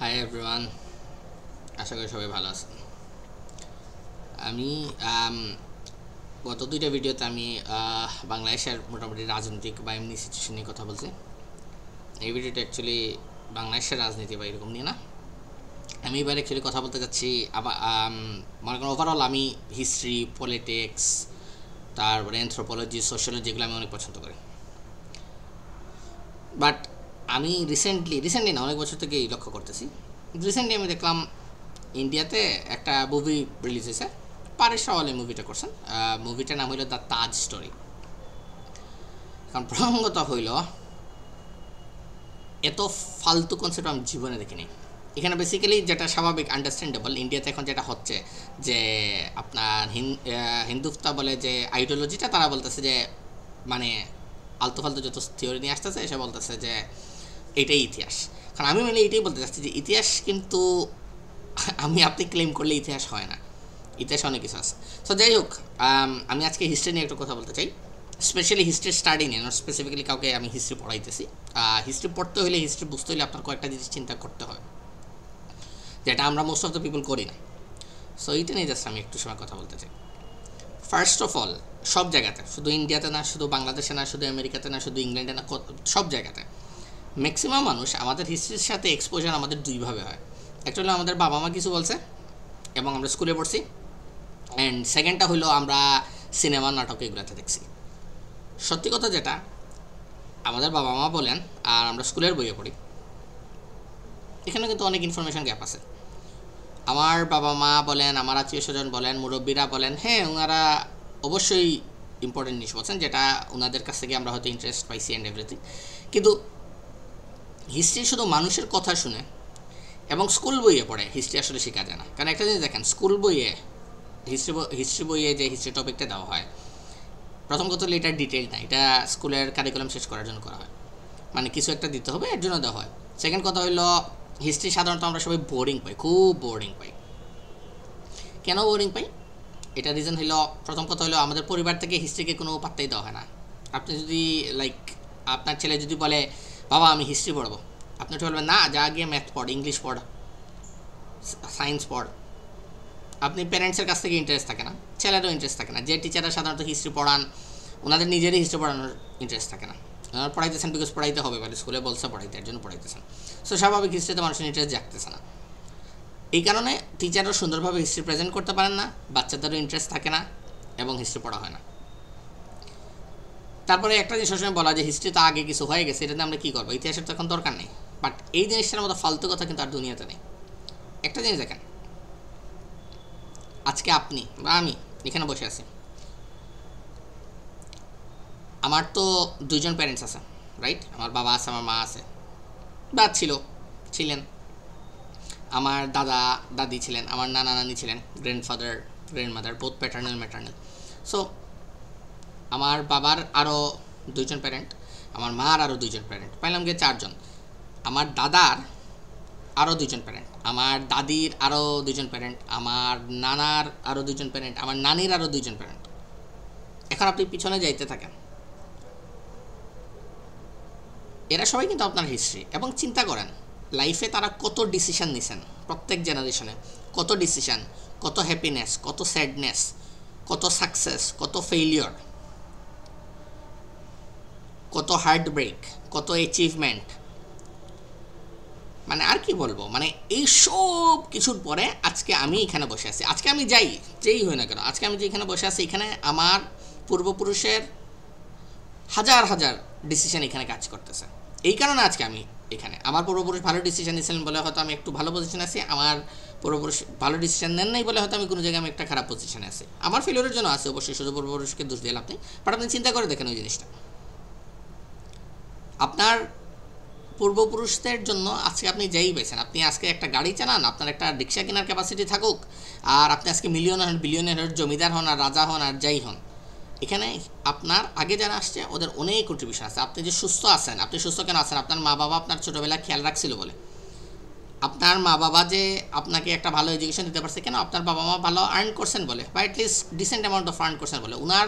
Hi everyone, আশা করি সবাই ভালো আছেন। আমি গত দুইটা ভিডিওতে আমি বাংলাদেশের মোটামুটি রাজনৈতিক বা এমনি সিচুয়েশন নিয়ে কথা বলছি। এই ভিডিওটা অ্যাকচুয়ালি বাংলাদেশের রাজনীতি বা এরকম নিয়ে না। আমি এবার অ্যাকচুয়ালি কথা বলতে চাচ্ছি মনে করেন ওভারঅল আমি হিস্ট্রি, পলিটিক্স, তারপরে অ্যানথ্রোপোলজি, সোশ্যোলজি এগুলো আমি অনেক পছন্দ করি। বাট আমি রিসেন্টলি না, অনেক বছর থেকেই লক্ষ্য করতেছি। রিসেন্টলি আমি দেখলাম ইন্ডিয়াতে একটা মুভি রিলিজ হয়েছে, পারেশ রাওয়াল এই মুভিটা করছেন। মুভিটার নাম হইল দ্য তাজ স্টোরি। কারণ প্রসঙ্গত হইল এত ফালতু কনসেপ্ট আমি জীবনে দেখিনি। এখানে বেসিক্যালি যেটা স্বাভাবিক আন্ডারস্ট্যান্ডেবল, ইন্ডিয়াতে এখন যেটা হচ্ছে যে আপনার হিন্দুত্ব বলে যে আইডিওলজিটা, তারা বলতেছে যে মানে আলতু ফালতু যত থিওরি নিয়ে আসতেছে এসে বলতেছে যে এটাই ইতিহাস। কারণ আমি মানে এটাই বলতে চাচ্ছি যে ইতিহাস কিন্তু আপনি ক্লেম করলে ইতিহাস হয় না, ইতিহাসে অনেক কিছু আছে। সো যাই হোক, আমি আজকে হিস্ট্রি নিয়ে একটু কথা বলতে চাই, স্পেশালি হিস্ট্রি স্টাডি নিয়ে, নট স্পেসিফিক্যালি কাউকে আমি হিস্ট্রি পড়াইতেছি। হিস্ট্রি পড়তে হলে, হিস্ট্রি বুঝতে হলে আপনার কয়েকটা জিনিস চিন্তা করতে হয়, যেটা আমরা মোস্ট অফ দ্য পিপল করি না। সো এইটা নিয়ে জাস্ট আমি একটু সময় কথা বলতে চাই। ফার্স্ট অফ অল, সব জায়গাতে, শুধু ইন্ডিয়াতে না, শুধু বাংলাদেশে না, শুধু আমেরিকাতে না, শুধু ইংল্যান্ডে না, সব জায়গাতে ম্যাক্সিমাম মানুষ আমাদের হিস্ট্রির সাথে এক্সপোজার আমাদের দুইভাবে হয়। একটা হলো আমাদের বাবা মা কিছু বলছে এবং আমরা স্কুলে পড়ছি, অ্যান্ড সেকেন্ডটা হলো আমরা সিনেমা, নাটক এগুলোতে দেখছি। সত্যি কথা যেটা, আমাদের বাবা মা বলেন আর আমরা স্কুলের বইয়ে পড়ি, এখানে কিন্তু অনেক ইনফরমেশন গ্যাপ আছে। আমার বাবা মা বলেন, আমার আত্মীয় স্বজন বলেন, মুরব্বীরা বলেন, হ্যাঁ ওনারা অবশ্যই ইম্পর্টেন্ট জিনিস বলছেন, যেটা ওনাদের কাছ থেকে আমরা হয়তো ইন্টারেস্ট পাইছি অ্যান্ড এভরিথিং। কিন্তু হিস্ট্রি শুধু মানুষের কথা শুনে এবং স্কুল বইয়ে পড়ে হিস্ট্রি আসলে শেখা যায় না। কারণ একটা জিনিস দেখেন, স্কুল বইয়ে হিস্ট্রি বইয়ে যে হিস্ট্রি টপিকটা দেওয়া হয়, প্রথম কথা হলো এটার ডিটেল না, এটা স্কুলের কারিকুলাম শেষ করার জন্য করা হয়, মানে কিছু একটা দিতে হবে এর জন্য দেওয়া হয়। সেকেন্ড কথা হলো হিস্ট্রি সাধারণত আমরা সবাই বোরিং পাই, খুব বোরিং পাই। কেন বোরিং পাই? এটা রিজন হলো, প্রথম কথা হলো আমাদের পরিবার থেকে হিস্ট্রিকে কোনো পাত্তাই দেওয়া হয় না। আপনি যদি আপনার ছেলে যদি বলে বাবা আমি হিস্ট্রি পড়বো, আপনি বলবেন না, যা গিয়ে ম্যাথ পড়, ইংলিশ পড়, সায়েন্স পড়। আপনি প্যারেন্টসের কাছ থেকে ইন্টারেস্ট থাকে না, ছেলেরও ইন্টারেস্ট থাকে না। যে টিচাররা সাধারণত হিস্ট্রি পড়ান, ওনাদের নিজেরই হিস্ট্রি পড়ানোর ইন্টারেস্ট থাকে না। ওনারা পড়াইতেছেন বিকজ পড়াইতে হবে, বলে স্কুলে বলছে পড়াইতে, এর জন্য পড়াইতেছেন। সো স্বাভাবিক হিস্ট্রিতে মানুষের ইন্টারেস্ট জাগতেছে না। এই কারণে টিচারও সুন্দরভাবে হিস্ট্রি প্রেজেন্ট করতে পারেন না, বাচ্চাদেরও ইন্টারেস্ট থাকে না এবং হিস্ট্রি পড়া হয় না। তারপরে একটা জিনিস সবসময় বলা যে হিস্ট্রি তো আগে কিছু হয়ে গেছে, এটাতে আমরা কী করবো, ইতিহাসের তো এখন দরকার নেই। বাট এই জিনিসটার মতো ফালতু কথা কিন্তু আর দুনিয়াতে নেই। একটা জিনিস দেখেন, আজকে আপনি বা আমি এখানে বসে আছি, আমার তো দুইজন প্যারেন্টস আছে, রাইট? আমার বাবা আছে, আমার মা আছে, বা ছিলেন, আমার দাদা দাদি ছিলেন, আমার নানা নানি ছিলেন, grandfather grandmother, both paternal maternal. So আমার বাবার আরও দুইজন প্যারেন্ট, আমার মার আরও দুইজন প্যারেন্ট, পাইলাম গিয়ে চারজন। আমার দাদার আরও দুইজন প্যারেন্ট, আমার দাদির আরও দুইজন প্যারেন্ট, আমার নানার আরও দুইজন প্যারেন্ট, আমার নানির আরও দুইজন প্যারেন্ট। এখন আপনি পিছনে যাইতে থাকেন, এরা সবাই কিন্তু আপনার হিস্ট্রি। এবং চিন্তা করেন লাইফে তারা কত ডিসিশন নিছেন, প্রত্যেক জেনারেশনে কত ডিসিশন, কত হ্যাপিনেস, কত স্যাডনেস, কত সাকসেস, কত ফেইলিওর, কত হার্ট ব্রেক, কত অ্যাচিভমেন্ট, মানে আর কি বলবো, মানে এই সব কিছুর পরে আজকে আমি এখানে বসে আছি। আজকে আমি যেই হই না কেন, আজকে আমি যেখানে বসে আছি, এখানে আমার পূর্বপুরুষের হাজার হাজার ডিসিশন এখানে কাজ করতেছে। এই কারণে আজকে আমি এখানে, আমার পূর্বপুরুষ ভালো ডিসিশন নিয়েছিলেন বলে হয়তো আমি একটু ভালো পজিশনে আছি, আমার পূর্বপুরুষ ভালো ডিসিশন নেন নাই বলে হয়তো আমি কোনো জায়গায় আমি একটা খারাপ পজিশনে আছি। আমার ফেলিওরের জন্য আছে, অবশ্যই শুধু পূর্বপুরুষকে দোষ দিলাম আপনি, বাট আপনি চিন্তা করে দেখেন ওই জিনিসটা, আপনার পূর্বপুরুষদের জন্য আজকে আপনি যেই পেয়েছেন, আপনি আজকে একটা গাড়ি চালান, আপনার একটা রিক্সা কেনার ক্যাপাসিটি থাকুক, আর আপনি আজকে মিলিয়নার বিলিয়নের জমিদার হন আর রাজা হন আর যাই হন, এখানে আপনার আগে যারা আসছে ওদের অনেক কন্ট্রিবিউশন আছে। আপনি যে সুস্থ আছেন, আপনি সুস্থ কেন আছেন? আপনার মা বাবা আপনার ছোটোবেলায় খেয়াল রাখছিল বলে। আপনার মা বাবা যে আপনাকে একটা ভালো এডুকেশন দিতে পারছে কেন? আপনার বাবা মা ভালো আর্ন করছেন বলে, বা at least decent amount of earn করছেন বলে। ওনার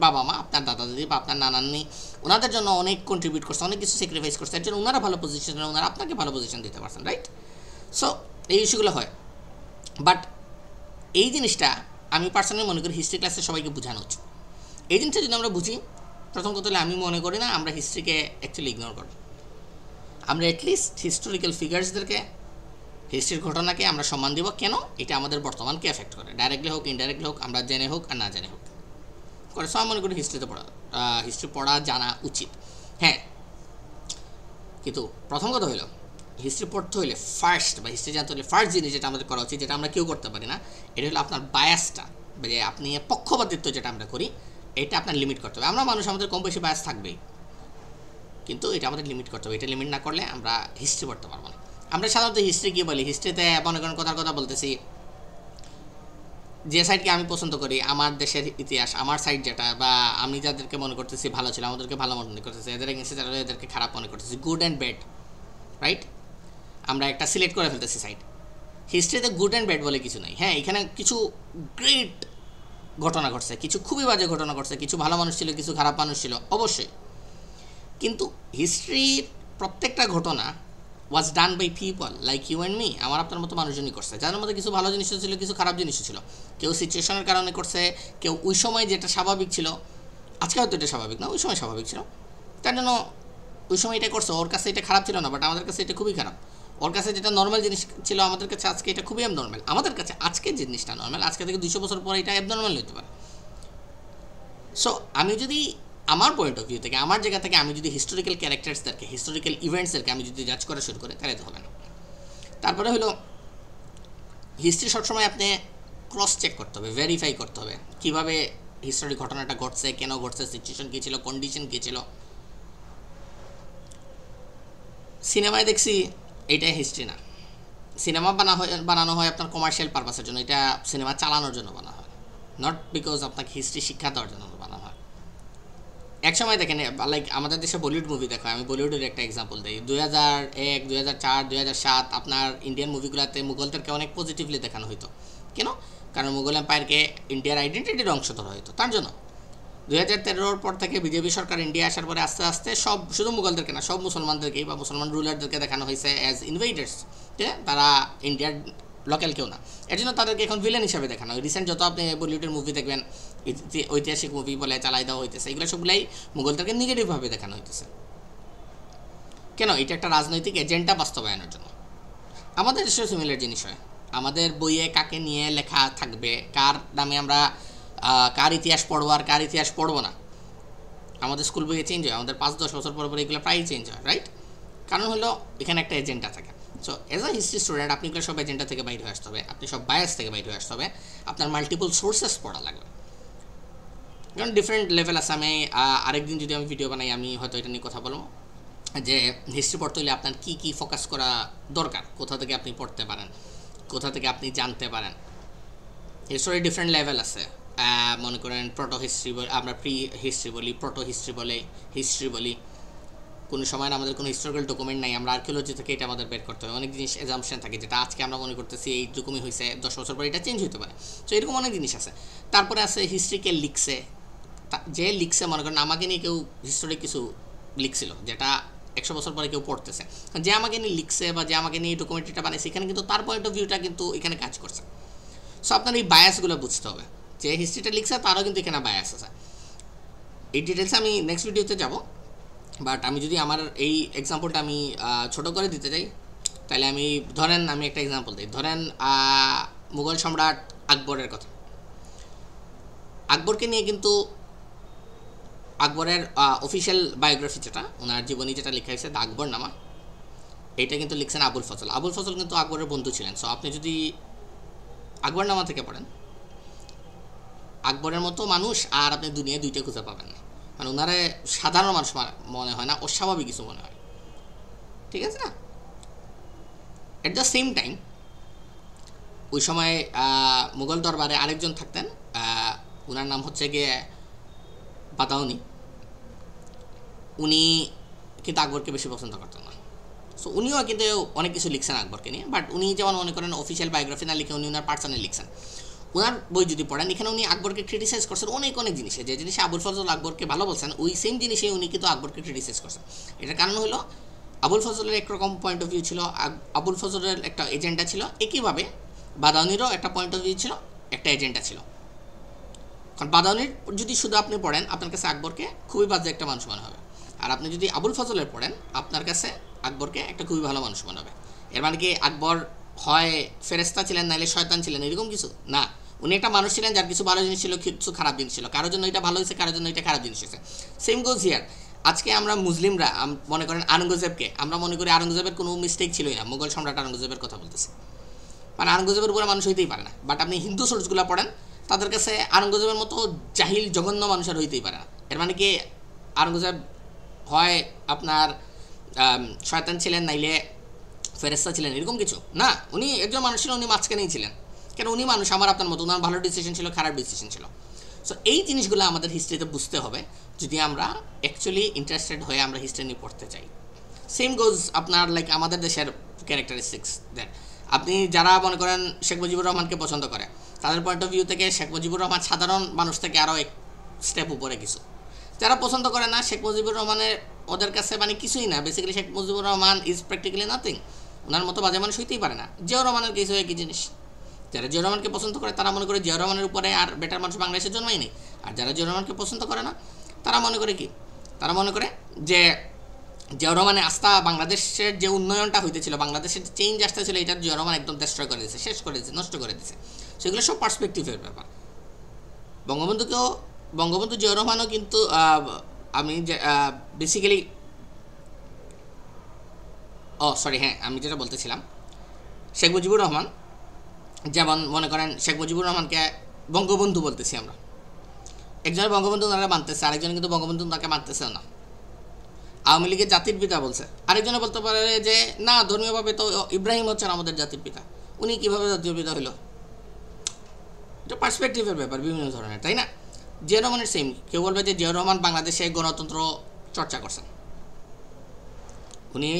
বাবা মা, আপনার দাদা দাদি বা আপনার নানানি, ওনাদের জন্য অনেক কন্ট্রিবিউট করছে, অনেক কিছু স্যাক্রিফাইস করছে, এর জন্য ওনারা ভালো পজিশনে, ওনারা আপনাকে ভালো পজিশন দিতে পারছেন, রাইট? সো এই ইস্যুগুলো হয়, বাট এই জিনিসটা আমি পার্সোনালি মনে করি হিস্ট্রি ক্লাসে সবাইকে বোঝানো উচিত। এই জিনিসটা যদি আমরা বুঝি, প্রথম কথা হলে আমি মনে করি না আমরা হিস্ট্রিকে অ্যাকচুয়ালি ইগনোর করব। আমরা অ্যাটলিস্ট হিস্টোরিক্যাল ফিগার্সদেরকে, হিস্ট্রির ঘটনাকে আমরা সম্মান দেব। কেন? এটা আমাদের বর্তমানকে এফেক্ট করে, ডাইরেক্টলি হোক ইনডাইরেক্টলি হোক, আমরা জেনে হোক আর না জেনে হোক করে। সো আমি মনে করি হিস্ট্রি পড়া জানা উচিত। হ্যাঁ, কিন্তু প্রথম কথা হলো হিস্ট্রি পড়তে হলে ফার্স্ট, বা হিস্ট্রি জানতে হলে ফার্স্ট জিনিস যেটা আমাদের করা উচিত, যেটা আমরা কেউ করতে পারি না, এটা হলো আপনার বায়াসটা, যে আপনি পক্ষপাতিত্ব যেটা আমরা করি, এটা আপনার লিমিট করতে হবে। আমরা মানুষ, আমাদের কম বেশি বায়াস থাকবেই, কিন্তু এটা আমাদের লিমিট করতে হবে। এটা লিমিট না করলে আমরা হিস্ট্রি পড়তে পারবো না। আমরা সাধারণত হিস্ট্রি কী বলি, হিস্ট্রিতে মনে করেন কথার কথা বলতেছি, যে সাইডকে আমি পছন্দ করি, আমার দেশের ইতিহাস, আমার সাইড যেটা, বা আমি যাদেরকে মনে করতেছি ভালো ছিল, আমাদেরকে ভালো মনে করতেছি, এদের এগেন্সে যারা এদেরকে খারাপ মনে করতেছি, গুড অ্যান্ড ব্যাড, রাইট? আমরা একটা সিলেক্ট করে ফেলতেছি সাইড। হিস্ট্রিতে গুড অ্যান্ড ব্যাড বলে কিছু নাই। হ্যাঁ, এখানে কিছু গ্রেট ঘটনা ঘটছে, কিছু খুবই বাজে ঘটনা ঘটছে, কিছু ভালো মানুষ ছিল, কিছু খারাপ মানুষ ছিল, অবশ্যই। কিন্তু হিস্ট্রির প্রত্যেকটা ঘটনা was done by people like you and me, আমার আপনার মতো মানুষজনই করছে, যার মধ্যে কিছু ভালো জিনিসও ছিল, কিছু খারাপ জিনিসও ছিল। কেউ সিচুয়েশনের কারণে করছে, কেউ ওই সময় যেটা স্বাভাবিক ছিল, আজকে হয়তো এটা স্বাভাবিক না, ওই সময় স্বাভাবিক ছিল, তার জন্য ওই সময় এটা করছে। ওর কাছে এটা খারাপ ছিল না, বাট আমাদের কাছে এটা খুবই খারাপ। ওর কাছে যেটা নর্মাল জিনিস ছিল, আমাদের কাছে আজকে এটা খুবই অ্যাবনর্মাল। আমাদের কাছে আজকে জিনিসটা নর্মাল, আজকে থেকে 200 বছর পরে এটা অ্যাবনর্মাল হতে পারে। সো আমি যদি আমার পয়েন্ট অফ ভিউ থেকে, আমার জায়গা থেকে আমি যদি হিস্টোরিক্যাল ক্যারেক্টার্সদেরকে, হিস্টোরিক্যাল ইভেন্টসদেরকে আমি যদি জাজ করা শুরু করি, তাহলে তো হবে না। তারপরে হলো হিস্ট্রি সবসময় আপনি ক্রস চেক করতে হবে, ভেরিফাই করতে হবে কীভাবে হিস্টোরি ঘটনাটা ঘটছে, কেন ঘটছে, সিচুয়েশন কী ছিল, কন্ডিশন কী ছিল। সিনেমায় দেখছি এইটাই হিস্ট্রি না। সিনেমা বানানো হয় আপনার কমার্শিয়াল পারপাসের জন্য, এটা সিনেমা চালানোর জন্য বানানো হয়, নট বিকজ আপনাকে হিস্ট্রি শিক্ষা দেওয়ার জন্য বানানো হয়। এক সময় দেখেন, লাইক আমাদের দেশে বলিউড মুভি দেখা হয়, আমি বলিউডের একটা এক্সাম্পল দিই। 2001, 2004, 2007 আপনার ইন্ডিয়ান মুভিগুলোতে মুঘলদেরকে অনেক পজিটিভলি দেখানো হতো। কেন? কারণ মুঘল এম্পায়ারকে ইন্ডিয়ার আইডেন্টিটির অংশ ধরা হতো। তার জন্য 2013 পর থেকে বিজেপি সরকার ইন্ডিয়া আসার পরে আস্তে আস্তে সব, শুধু মুঘলদেরকে না, সব মুসলমানদেরকেই বা মুসলমান রুলারদেরকে দেখানো হয়েছে অ্যাজ ইনভেডার্স, ঠিক আছে? তারা ইন্ডিয়ার লোকাল কেউ না, এর জন্য তাদেরকে এখন ভিলেন হিসাবে দেখানো হয়। রিসেন্ট যত আপনি বলিউডের মুভি দেখবেন, ঐতিহাসিক মুভি বলে চালাই দেওয়া হইতেছে, এগুলো সবগুলাই মুঘলদেরকে নেগেটিভভাবে দেখানো হইতেছে। কেন? এটা একটা রাজনৈতিক এজেন্ডা বাস্তবায়নের জন্য। আমাদের দেশেও সিমিলার জিনিস হয়। আমাদের বইয়ে কাকে নিয়ে লেখা থাকবে, কার নামে আমরা কার ইতিহাস পড়বো আর কার ইতিহাস পড়বো না, আমাদের স্কুল বইয়ে চেঞ্জ হয়, আমাদের 5-10 বছর পর এগুলো প্রায়ই চেঞ্জ হয়, রাইট? কারণ হলো এখানে একটা এজেন্ডা থাকে। So as a history student আপনি এগুলো সব এজেন্ডা থেকে বাইরে হয়ে আসতে হবে, আপনি সব বায়াস থেকে বাইরে হয়ে আসতে হবে, আপনার মাল্টিপল সোর্সেস পড়া লাগবে। কারণ ডিফারেন্ট লেভেল আছে। আমি আরেকদিন যদি আমি ভিডিও বানাই, আমি হয়তো এটা নিয়ে কথা বলবো যে হিস্ট্রি পড়তে হলে আপনার কী কী ফোকাস করা দরকার, কোথা থেকে আপনি পড়তে পারেন, কোথা থেকে আপনি জানতে পারেন। হিস্টোরি ডিফারেন্ট লেভেল আছে। মনে করেন প্রোটো হিস্ট্রি, আমরা প্রি হিস্ট্রি বলি, প্রোটো হিস্ট্রি বলে, হিস্ট্রি বলি। কোনো সময় আমাদের কোনো হিস্টোরিক্যাল ডকুমেন্ট নাই, আমরা আর্কিওলজি থেকে এটা আমাদের বের করতে হবে। অনেক জিনিস এজাম্পশন থাকে, যেটা আজকে আমরা মনে করতেছি এই রকমই হয়েছে, 10 বছর পরে এটা চেঞ্জ হতে পারে। সো এরকম অনেক জিনিস আছে। তারপরে আছে হিস্ট্রিকে লিখছে, যে লিখছে, মনে করেন আমাকে নিয়ে কেউ হিস্টোরি কিছু লিখছিল, যেটা 100 বছর পরে কেউ পড়তেছে, যে আমাকে নিয়ে লিখছে বা যে আমাকে নিয়ে ডকুমেন্টারিটা বানাইছে, এখানে কিন্তু তার পয়েন্ট অফ ভিউটা কিন্তু এখানে কাজ করছে। সো আপনার এই বায়াসগুলো বুঝতে হবে, যে হিস্ট্রিটা লিখছে তারও কিন্তু এখানে বায়াস আছে। এই ডিটেলসে আমি নেক্সট ভিডিওতে যাব, বাট আমি যদি আমার এই এক্সাম্পলটা আমি ছোটো করে দিতে চাই, তাহলে আমি ধরেন আমি একটা এক্সাম্পল দিই। ধরেন মুঘল সম্রাট আকবরের কথা। আকবরকে নিয়ে কিন্তু আকবরের অফিসিয়াল বায়োগ্রাফি যেটা, ওনার জীবনী যেটা লেখা হয়েছে দ্য আকবরনামা, এইটা কিন্তু লিখছেন আবুল ফজল। আবুল ফজল কিন্তু আকবরের বন্ধু ছিলেন। সো আপনি যদি আকবরনামা থেকে পড়েন, আকবরের মতো মানুষ আর আপনি দুনিয়ায় দুইটা খুঁজে পাবেন না। মানে ওনারে সাধারণ মানুষ মনে হয় না, অস্বাভাবিক কিছু মনে হয়, ঠিক আছে না? এট দ্য সেম টাইম ওই সময় মুঘল দরবারে আরেকজন থাকতেন, ওনার নাম হচ্ছে গিয়ে বাদাউনি। উনি কিন্তু আকবরকে বেশি পছন্দ করতেন না। সো উনিও কিন্তু অনেক কিছু লিখছেন আকবরকে নিয়ে, বাট উনি যেমন মনে করেন অফিসিয়াল বায়োগ্রাফি না লিখে উনি ওনার পার্সোনাল লিখছেন। ওনার বই যদি পড়েন, এখানে উনি আকবরকে ক্রিটিসাইজ করছেন অনেক অনেক জিনিসে। যে জিনিসে আবুল ফজল আকবরকে ভালো বলছেন, ওই সেম জিনিসে উনি কিন্তু আকবরকে ক্রিটিসাইজ করছেন। এটার কারণ হলো আবুল ফজলের একরকম পয়েন্ট অফ ভিউ ছিল, আবুল ফজলের একটা এজেন্ডা ছিল, একইভাবে বাদাউনিরও একটা পয়েন্ট অফ ভিউ ছিল, একটা এজেন্ডা ছিল। কারণ বাদাউনির যদি শুধু আপনি পড়েন আপনার কাছে আকবরকে খুবই বাজে একটা মানুষ মনে হবে, আর আপনি যদি আবুল ফজলের পড়েন আপনার কাছে আকবরকে একটা খুবই ভালো মানুষ মনে হবে। এর মানে কি আকবর হয় ফেরেস্তা ছিলেন নাইলে শয়তান ছিলেন এরকম কিছু না, উনি একটা মানুষ ছিলেন যার কিছু ভালো জিনিস ছিল কিছু খারাপ জিনিস ছিল, কারোর জন্য এটা ভালো হয়েছে কারোর জন্য এটা খারাপ জিনিস হয়েছে। Same goes here. আজকে আমরা মুসলিমরা মনে করেন আওরঙ্গজেবকে আমরা মনে করি আওরঙ্গজেবের কোনো মিস্টেক ছিলই না, মুঘল সম্রাট আওরঙ্গজেবের কথা বলতেছে, মানে আওরঙ্গজেবের উপরে মানুষ হইতেই পারে না। বাট আপনি হিন্দু সোর্সগুলো পড়েন তাদের কাছে আওরঙ্গজেবের মতো জাহিল জঘন্য মানুষ আর হইতেই পারে না। এর মানে কি আওরঙ্গজেব হয় আপনার শয়তান ছিলেন নাইলে ফেরেস্তা ছিলেন এরকম কিছু না, উনি একজন মানুষ ছিলেন, উনি মাঝখানেই ছিলেন। কেন উনি মানুষ আমার আপনার মতো, ওনার ভালো ডিসিশন ছিল খারাপ ডিসিশন ছিল। সো এই জিনিসগুলো আমাদের হিস্ট্রিতে বুঝতে হবে যদি আমরা অ্যাকচুয়ালি ইন্টারেস্টেড হয়ে আমরা হিস্ট্রি নিয়ে পড়তে চাই। সেম গোজ আপনার লাইক আমাদের দেশের ক্যারেক্টারিস্টিক্স দেন, আপনি যারা মনে করেন শেখ মুজিবুর রহমানকে পছন্দ করে তাদের পয়েন্ট অফ ভিউ থেকে শেখ মুজিবুর রহমান সাধারণ মানুষ থেকে আরও এক স্টেপ উপরে কিছু। যারা পছন্দ করে না শেখ মুজিবুর রহমানের ওদের কাছে মানে কিছুই না, basically Sheikh Mujibur Rahman is practically nothing, ওনার মতো বাজে মানুষ হইতেই পারে না। জিয়াউর রহমানের কিছু একই জিনিস, যারা জিয়াউর রহমানকে পছন্দ করে তারা মনে করে জিয়াউর রহমানের উপরে আর বেটার মানুষ বাংলাদেশে জন্মাই নেই, আর যারা জিয়াউর রহমানকে পছন্দ করে না তারা মনে করে কি, তারা মনে করে যে জিয়াউর রহমানের আস্থা বাংলাদেশের যে উন্নয়নটা হইতেছিল, বাংলাদেশের চেঞ্জ আসতেছিল, এটা জিয়াউর রহমান একদম ডিস্ট্রয় করে দিয়েছে, শেষ করে দিয়েছে, নষ্ট করে দিয়েছে। সেগুলো সব পার্সপেক্টিভের ব্যাপার। বঙ্গবন্ধু জিয়াউর রহমানও কিন্তু আমি যে বেসিক্যালি হ্যাঁ আমি যেটা বলতেছিলাম শেখ মুজিবুর রহমান, যেমন মনে করেন শেখ মুজিবুর রহমানকে বঙ্গবন্ধু বলতেছি আমরা, একজনের বঙ্গবন্ধু ওনারা মানতেছে, আরেকজন কিন্তু বঙ্গবন্ধু ওনাকে মানতেছেও না। আওয়ামী লীগের জাতির পিতা বলছে, আরেকজনে বলতে পারে যে না ধর্মীয়ভাবে তো ইব্রাহিম হচ্ছেন আমাদের জাতির পিতা, উনি কীভাবে জাতীয় পিতা হইল। এটা পার্সপেক্টিভের ব্যাপার বিভিন্ন ধরনের, তাই না? জিয়াউর রহমানের সেম, কেউ বলবে যে জিয়াউর রহমান বাংলাদেশে গণতন্ত্র চর্চা করছেন, উনি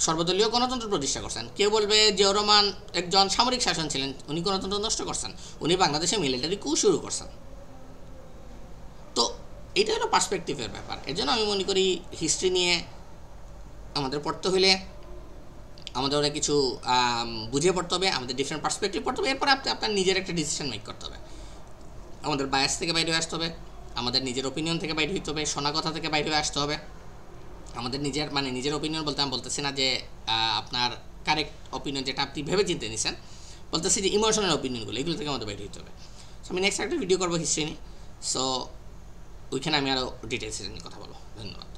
সর্বদলীয় গণতন্ত্র প্রতিষ্ঠা করছেন। কেউ বলবে জিয়াউর রহমান একজন সামরিক শাসন ছিলেন, উনি গণতন্ত্র নষ্ট করছেন, উনি বাংলাদেশে মিলিটারি কু শুরু করছেন। তো এটা হলো পার্সপেক্টিভের ব্যাপার। এর জন্য আমি মনে করি হিস্ট্রি নিয়ে আমাদের পড়তে হলে আমাদের অনেক কিছু বুঝে পড়তে হবে, আমাদের ডিফারেন্ট পার্সপেক্টিভ পড়তে হবে, এরপরে আপনার নিজের একটা ডিসিশন মেক করতে হবে। আমাদের বায়াস থেকে বাইরে আসতে হবে, আমাদের নিজের ওপিনিয়ন থেকে বাইরে হইতে হবে, শোনা কথা থেকে বাইরে আসতে হবে। আমাদের নিজের ওপিনিয়ন বলতে আমি বলতেছি না যে আপনার কারেক্ট ওপিনিয়ন যেটা আপনি ভেবে চিনতে নিছেন, বলতেছি যে ইমোশনাল ওপিনিয়নগুলো, এগুলো থেকে আমাদের বাইরে হইতে হবে। সো আমি নেক্সট একটা ভিডিও করবো হিস্ট্রি নিয়ে, সো ওইখানে আমি আরও ডিটেলসে নিয়ে কথা বলবো। ধন্যবাদ।